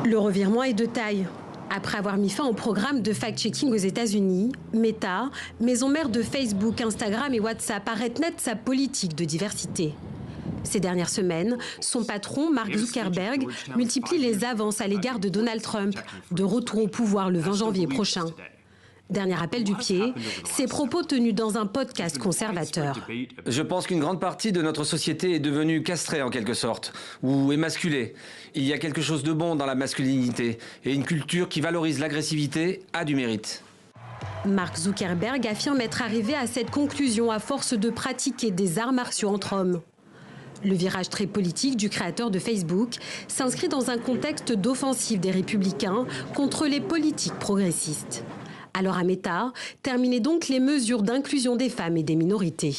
Le revirement est de taille. Après avoir mis fin au programme de fact-checking aux États-Unis, Meta, maison mère de Facebook, Instagram et WhatsApp, arrête net sa politique de diversité. Ces dernières semaines, son patron, Mark Zuckerberg, multiplie les avances à l'égard de Donald Trump, de retour au pouvoir le 20 janvier prochain. Dernier appel du pied, ses propos tenus dans un podcast conservateur. Je pense qu'une grande partie de notre société est devenue castrée en quelque sorte, ou émasculée. Il y a quelque chose de bon dans la masculinité, et une culture qui valorise l'agressivité a du mérite. Mark Zuckerberg affirme être arrivé à cette conclusion à force de pratiquer des arts martiaux entre hommes. Le virage très politique du créateur de Facebook s'inscrit dans un contexte d'offensive des républicains contre les politiques progressistes. Alors à Meta, terminez donc les mesures d'inclusion des femmes et des minorités.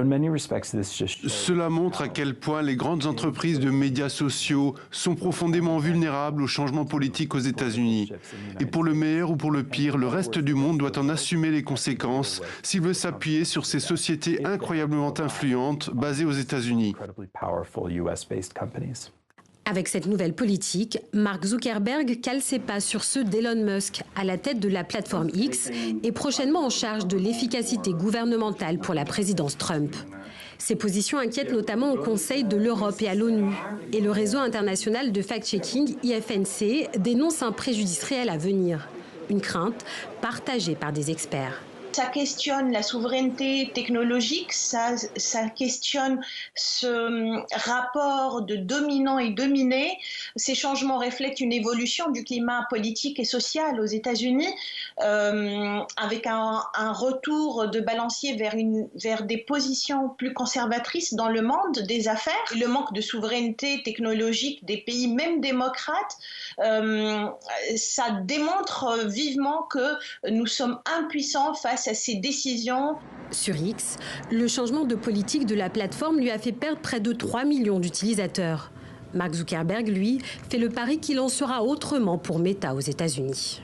Cela montre à quel point les grandes entreprises de médias sociaux sont profondément vulnérables aux changements politiques aux États-Unis. Et pour le meilleur ou pour le pire, le reste du monde doit en assumer les conséquences s'il veut s'appuyer sur ces sociétés incroyablement influentes basées aux États-Unis. Avec cette nouvelle politique, Mark Zuckerberg cale ses pas sur ceux d'Elon Musk, à la tête de la plateforme X et prochainement en charge de l'efficacité gouvernementale pour la présidence Trump. Ces positions inquiètent notamment au Conseil de l'Europe et à l'ONU. Et le réseau international de fact-checking, IFNC, dénonce un préjudice réel à venir. Une crainte partagée par des experts. Ça questionne la souveraineté technologique, ça questionne ce rapport de dominant et dominé. Ces changements reflètent une évolution du climat politique et social aux États-Unis, avec un retour de balancier vers des positions plus conservatrices dans le monde des affaires. Le manque de souveraineté technologique des pays, même démocrates, ça démontre vivement que nous sommes impuissants face à ces décisions. Sur X, le changement de politique de la plateforme lui a fait perdre près de 3 millions d'utilisateurs. Mark Zuckerberg, lui, fait le pari qu'il en sera autrement pour Meta aux États-Unis.